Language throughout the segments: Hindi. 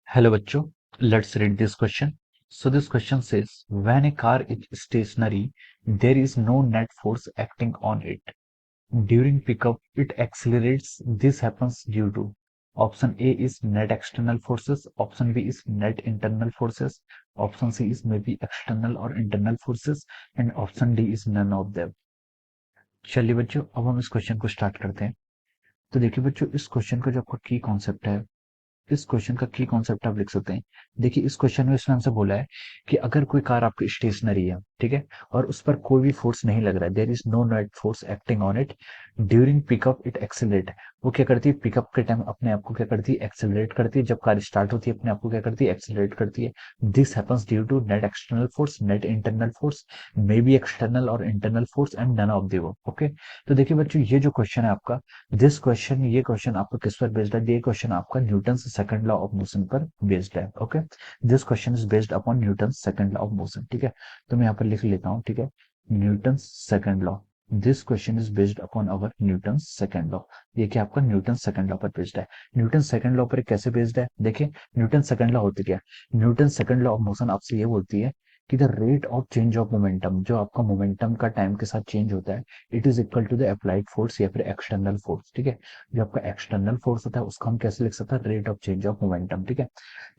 Hello, bachcho. Let's read this question. So this question says, when a car is stationary, there is no net force acting on it. During pickup, it accelerates. This happens due to option A is net external forces, option B is net internal forces, option C is maybe external or internal forces, and option D is none of them. चलिए बच्चों, अब हम इस क्वेश्चन को स्टार्ट करते हैं। तो देखिए बच्चों, इस क्वेश्चन का जो आपका की कॉन्सेप्ट है, इस क्वेश्चन का की कॉन्सेप्ट आप लिख सकते हैं। देखिए इस क्वेश्चन में इसने हमसे बोला है कि अगर कोई कार आपकी स्टेशनरी है, ठीक है, और उस पर कोई भी फोर्स नहीं लग रहा है, there is no net force acting on it, during pickup it accelerate. वो क्या करती है, पिकअप के टाइम अपने आप को क्या करती है, एक्सेलरेट करती है। जब कार स्टार्ट होती है अपने आप को क्या करती है, एक्सेलरेट करती है। This happens due to net external force, net internal force, may be external और internal force and none of the वो। ओके, तो देखिए बच्चों, ये जो क्वेश्चन है आपका, दिस क्वेश्चन, ये क्वेश्चन आपका किस पर बेस्ड है, ये क्वेश्चन आपका Newton second law of motion पर बेस्ड है। Okay, this question is based upon Newton second law of motion. ठीक है, तो मैं यहाँ पर लिख लेता हूँ। ठीक है, Newton second law, this question is based upon our Newton second law. ये क्या आपका न्यूटन सेकंड लॉ पर बेस्ड है। न्यूटन सेकंड लॉ पर कैसे बेस्ड है, देखिए न्यूटन सेकंड लॉ होती क्या है, Newton second law of motion आपसे ये बोलती है कि the rate of change of momentum, जो आपका मोमेंटम का टाइम के साथ चेंज होता है, it is equal to the applied force या फिर एक्सटर्नल फोर्स। ठीक है, जो आपका एक्सटर्नल फोर्स होता है उसको हम कैसे लिख सकते हैं, rate of change of momentum. ठीक है,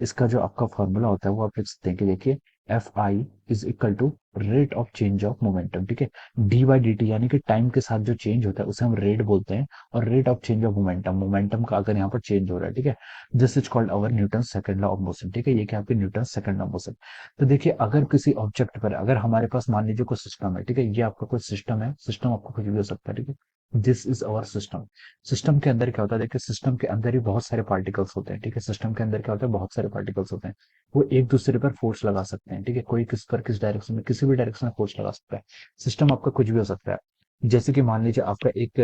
इसका जो आपका फॉर्मूला होता है वो आप लिख सकते हैं कि देखिए F I is equal to rate of change of momentum. ठीक है, डी बाई डी टी, यानी कि टाइम के साथ जो चेंज होता है उसे हम रेट बोलते हैं, और rate of change of momentum, momentum का अगर यहाँ पर चेंज हो रहा है, ठीक है, this is called our Newton second law of motion. ठीक है, ये क्या आपकी Newton second law of motion. तो देखिए अगर किसी ऑब्जेक्ट पर, अगर हमारे पास मान लीजिए कोई सिस्टम है, ठीक है, ये आपका कोई सिस्टम है, सिस्टम आपका कुछ भी हो सकता है। ठीक है, this is our system. System के अंदर क्या होता है, देखिए सिस्टम के अंदर ही बहुत सारे पार्टिकल्स होते हैं। ठीक है, सिस्टम के अंदर क्या होता है, बहुत सारे पार्टिकल्स होते हैं, वो एक दूसरे पर फोर्स लगा सकते हैं। ठीक है, कोई किस पर, किस डायरेक्शन में, किसी भी डायरेक्शन में फोर्स लगा सकता है। सिस्टम आपका कुछ भी हो सकता है। जैसे कि मान लीजिए आपका एक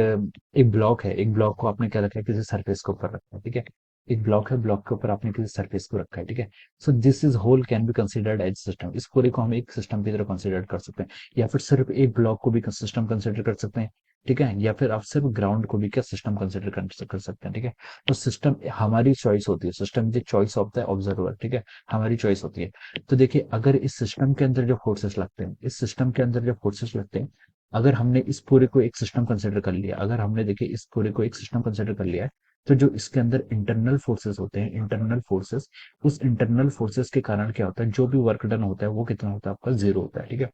एक ब्लॉक है, एक ब्लॉक को आपने क्या रखा है, किसी सरफेस के ऊपर रखा है। ठीक है, एक ब्लॉक है, ब्लॉक के ऊपर आपने किसी सरफेस को रखा है। ठीक है, so this is whole can be considered as system. इस पूरे को हम एक सिस्टम की तरह कंसिडर कर सकते हैं, या फिर सिर्फ एक ब्लॉक को भी सिस्टम कंसिडर कर सकते हैं। ठीक है, या फिर आप सिर्फ ग्राउंड को भी क्या सिस्टम कंसिडर कर सकते हैं। ठीक है, तो सिस्टम हमारी चॉइस होती है, system the choice of the observer. ठीक है, हमारी चॉइस होती है। तो देखिए अगर इस सिस्टम के अंदर जो फोर्सेस लगते हैं, इस सिस्टम के अंदर जो फोर्सेस लगते हैं, अगर हमने इस पूरे को एक सिस्टम कंसिडर कर लिया, अगर हमने देखिए इस पूरे को एक सिस्टम कंसिडर कर लिया है, तो जो इसके अंदर इंटरनल फोर्सेस होते हैं, इंटरनल फोर्सेस, उस इंटरनल फोर्सेस के कारण क्या होता है, जो भी वर्क डन होता है वो कितना होता है, आपका जीरो होता है। ठीक है,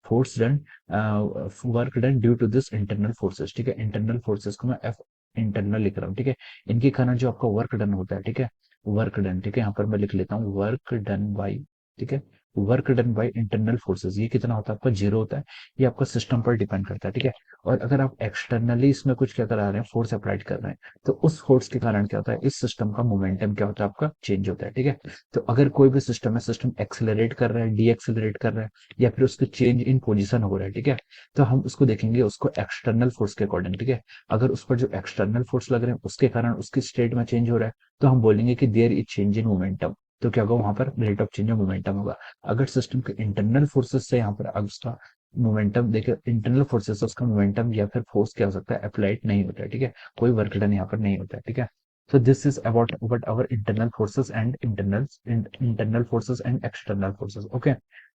force done, work done due to this internal forces. ठीक है, इंटरनल फोर्सेस को मैं एफ इंटरनल लिख रहा हूँ। ठीक है, इनके कारण जो आपका वर्क डन होता है, ठीक है, वर्क डन, ठीक है, यहाँ पर मैं लिख लेता हूँ वर्क डन बाई, ठीक है, work done by internal forces, ये कितना होता है आपका, जीरो होता है। ये आपका सिस्टम पर डिपेंड करता है। ठीक है, और अगर आप एक्सटर्नली इसमें कुछ क्या करा रहे हैं, फोर्स अप्लाइड कर रहे हैं, तो उस फोर्स के कारण क्या होता है, इस सिस्टम का मोमेंटम क्या होता है, आपका चेंज होता है। ठीक है, तो अगर कोई भी सिस्टम है, सिस्टम एक्सेलरेट कर रहा है, डी एक्सेलरेट कर रहा है, या फिर उसके चेंज इन पोजीशन हो रहा है, ठीक है, तो हम उसको देखेंगे उसको एक्सटर्नल फोर्स के अकॉर्डिंग। ठीक है, अगर उस पर जो एक्सटर्नल फोर्स लग रहे हैं उसके कारण उसकी स्टेट में चेंज हो रहा है, तो हम बोलेंगे कि there is change in momentum. तो क्या होगा, वहां पर rate of change of momentum होगा। अगर सिस्टम के इंटरनल फोर्सेस से यहाँ पर अब उसका मोमेंटम देखिए, इंटरनल फोर्सेस से उसका मोमेंटम या फिर फोर्स क्या हो सकता है, अप्लाइड नहीं होता है। ठीक है, कोई वर्क डन यहाँ पर नहीं होता है। ठीक है, so this is about what our internal forces and internal forces and external forces. Okay,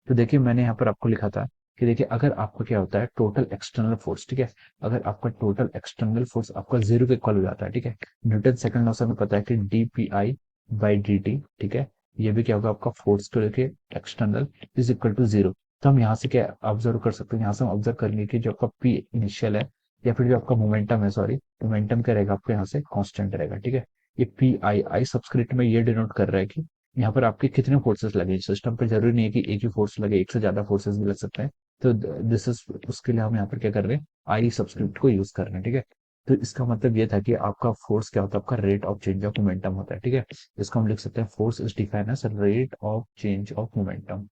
तो देखिए मैंने यहाँ पर आपको लिखा था कि देखिए अगर आपका क्या होता है, टोटल एक्सटर्नल फोर्स, ठीक है, अगर आपका टोटल एक्सटर्नल फोर्स आपका जीरो के इक्वल हो जाता है, ठीक है, न्यूटन सेकंड लॉ से हमें पता है कि D P I by D t, ठीक है, ये भी क्या होगा, आपका फोर्स को लेके external is equal to zero. तो हम यहाँ से क्या ऑब्जर्व कर सकते हैं, यहाँ से हम ऑब्जर्व करेंगे कि जो आपका पी इनिशियल है, या फिर जो आपका मोमेंटम है, सॉरी, मोमेंटम क्या रहेगा आपको यहाँ से कांस्टेंट रहेगा। ठीक है, ये पी आई आई सब्सक्रिप्ट में ये डिनोट कर रहा है कि यहाँ पर आपके कितने फोर्सेस लगे सिस्टम पे। जरूरी नहीं है कि एक ही फोर्स लगे, एक से ज्यादा फोर्सेस भी लग सकते हैं। तो दिस इज, उसके लिए हम यहाँ पर क्या कर रहे हैं, आई सब्सक्रिप्ट को यूज कर रहे हैं। ठीक है, तो इसका मतलब ये था कि आपका फोर्स क्या होता है, आपका rate of change of momentum होता है। ठीक है, इसको हम लिख सकते हैं force is defined as rate of change of momentum,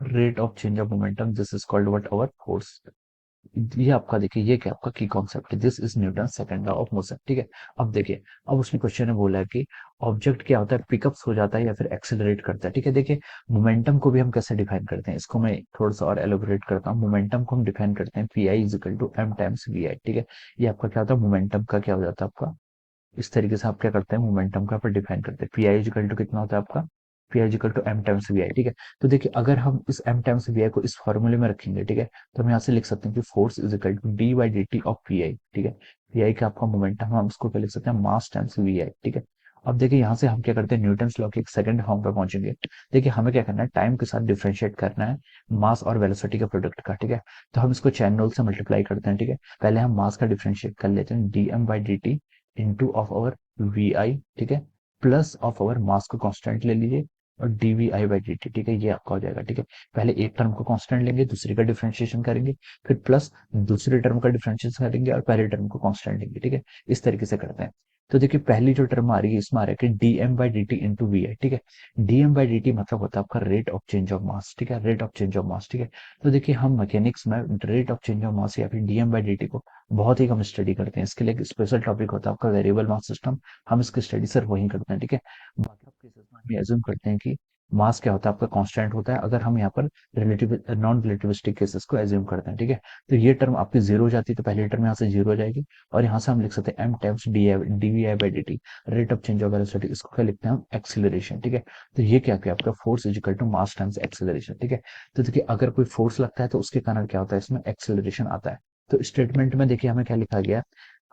rate of change of momentum, this is called what, our force. ये आपका देखिए, ये क्या आपका की कॉन्सेप्ट है, this is Newton second law of motion. ठीक है, अब देखिए, अब उसने क्वेश्चन में बोला है कि ऑब्जेक्ट क्या होता है, पिकअप्स हो जाता है या फिर एक्सेलरेट करता है। ठीक है, देखिए मोमेंटम को भी हम कैसे डिफाइन करते हैं, इसको मैं थोड़ा सा और एलोबरेट करता हूँ। मोमेंटम को हम डिफाइन करते हैं P I is equal to M times V I. ठीक है, ये आपका क्या होता है, मोमेंटम का क्या हो जाता है, आपका इस तरीके से आप क्या करते हैं, मोमेंटम का डिफाइन करते हैं। पी आई इजिकल टू कितना होता है आपका, P I is equal to M times V I, ठीक है। तो देखिए अगर हम इस एम टाइम्स वी आई को इस फॉर्मूले में रखेंगे, ठीक है, तो हम यहाँ से लिख सकते हैं कि force is equal to d by D t of p i, ठीक है। पी आई का आपका मोमेंटम, हम उसको क्या लिख सकते हैं, मास टाइम्स वी आई, ठीक है। अब देखिए यहाँ से हम क्या करते हैं, न्यूटन्स लॉ के एक सेकंड फॉर्म पे पहुंचेंगे। देखिए हमें क्या करना है, टाइम के साथ डिफरेंशिएट करना है मास और वेलोसिटी के प्रोडक्ट का, ठीक है। तो हम इसको चैन रूल से मल्टीप्लाई करते हैं, ठीक है। पहले हम मास का डिफरेंशिएट कर लेते हैं, D M by D T into of our V I, ठीक है, प्लस ऑफ अवर मास को कांस्टेंट ले लीजिए और d v i by D t, ठीक है, ये आपका हो जाएगा, ठीक है। पहले एक टर्म को कांस्टेंट लेंगे, दूसरे का डिफरेंशिएशन करेंगे, फिर प्लस दूसरे टर्म का डिफरेंशिएशन करेंगे और पहले टर्म को कांस्टेंट लेंगे, ठीक है। इस तरीके से करते हैं। तो देखिए पहली जो टर्म आ रही है इसमें आ रहा है कि D M by D T into V I, ठीक है। D M by D T मतलब होता है आपका rate of change of mass, ठीक है, rate of change of mass, ठीक है। तो देखिए हम मैकेनिक्स में rate of change of mass या फिर D M by D T को बहुत ही कम स्टडी करते हैं। इसके लिए एक स्पेशल टॉपिक होता है आपका वेरिएबल मास सिस्टम, हम इसकी स्टडी सिर्फ वही करते हैं, ठीक है। बाकी केसेस में हम एज्यूम करते हैं कि मास क्या होता है आपका, कांस्टेंट होता है, अगर हम यहाँ पर रिलेटिव नॉन रिलेटिविस्टिक केसेस को एज्यूम करते हैं, ठीक है। तो ये टर्म आपकी जीरो हो जाती है, तो पहली टर्म यहाँ से जीरो हो जाएगी और यहाँ से हम लिख सकते हैं m times d v i by D t, rate of change of velocity, इसको क्या लिखते हैं हम, एक्सीलरेशन, ठीक है। तो ये क्या किया आपका, force is equal to mass times acceleration, ठीक है। तो देखिए अगर कोई फोर्स लगता है तो उसके कारण क्या होता है, इसमें एक्सीलरेशन आता है। तो स्टेटमेंट में देखिए हमें क्या लिखा गया है,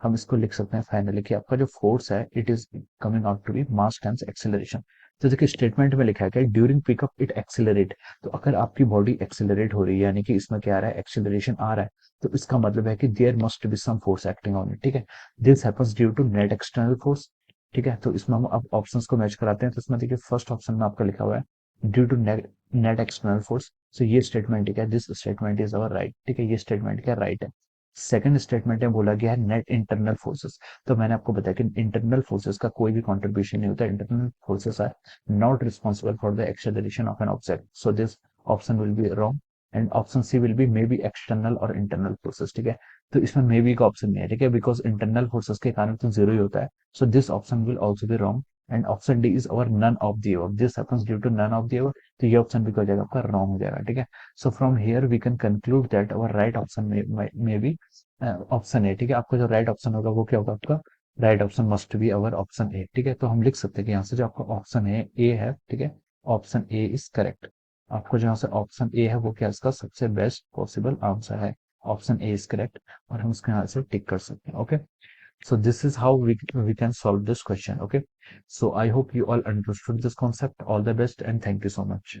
हम इसको लिख सकते हैं फाइनली कि आपका जो फोर्स है it is coming out to be mass times acceleration. तो देखिए स्टेटमेंट में लिखा है कि ड्यूरिंग पिकअप इट एक्सीलरेट, तो अगर आपकी बॉडी एक्सीलरेट हो रही है यानी कि इसमें क्या आ रहा है, एक्सीलरेशन आ रहा है, तो इसका मतलब है कि there must be some force acting on it, ठीक है। This happens due to net external force, ठीक है। तो इसमें हम अब ऑप्शंस को मैच कराते हैं, तो इसमें देखिए फर्स्ट ऑप्शन में आपका लिखा हुआ है due to net external force, so ये स्टेटमेंट ठीक है, this statement is our right, ठीक है, ये स्टेटमेंट क्या राइट है। सेकंड स्टेटमेंट में बोला गया है नेट इंटरनल फोर्सेस, तो मैंने आपको बताया कि इंटरनल फोर्सेस का कोई भी कंट्रीब्यूशन नहीं होता, internal forces are not responsible for the acceleration of an object, so this option will be wrong and option C will be may be external और इंटरनल फोर्सेस, ठीक है। तो इसमें मे बी का ऑप्शन नहीं है, ठीक है, बिकॉज इंटरनल फोर्सेस के कारण तो जीरो ही होता है, so this option will also be wrong and option D is our none of the above, this happens due to none of the above, तो ये ऑप्शन भी हो जाएगा आपका रॉन्ग हो जाएगा, ठीक है। So from here we can conclude that our right option may be option A, ठीक है। आपका जो राइट ऑप्शन होगा वो क्या होगा, आपका right option must be our option A, ठीक है। तो हम लिख सकते हैं कि यहाँ से जो आपका ऑप्शन है ए है, ठीक है, ऑप्शन ए इज करेक्ट। आपको जो यहाँ से ऑप्शन ए है वो क्या इसका सबसे बेस्ट पॉसिबल आंसर है, ऑप्शन ए इज करेक्ट, और हम इसको यहाँ से टिक कर सकते हैं, okay. So this is how we can solve this question, okay. So I hope you all understood this concept. All the best and thank you so much.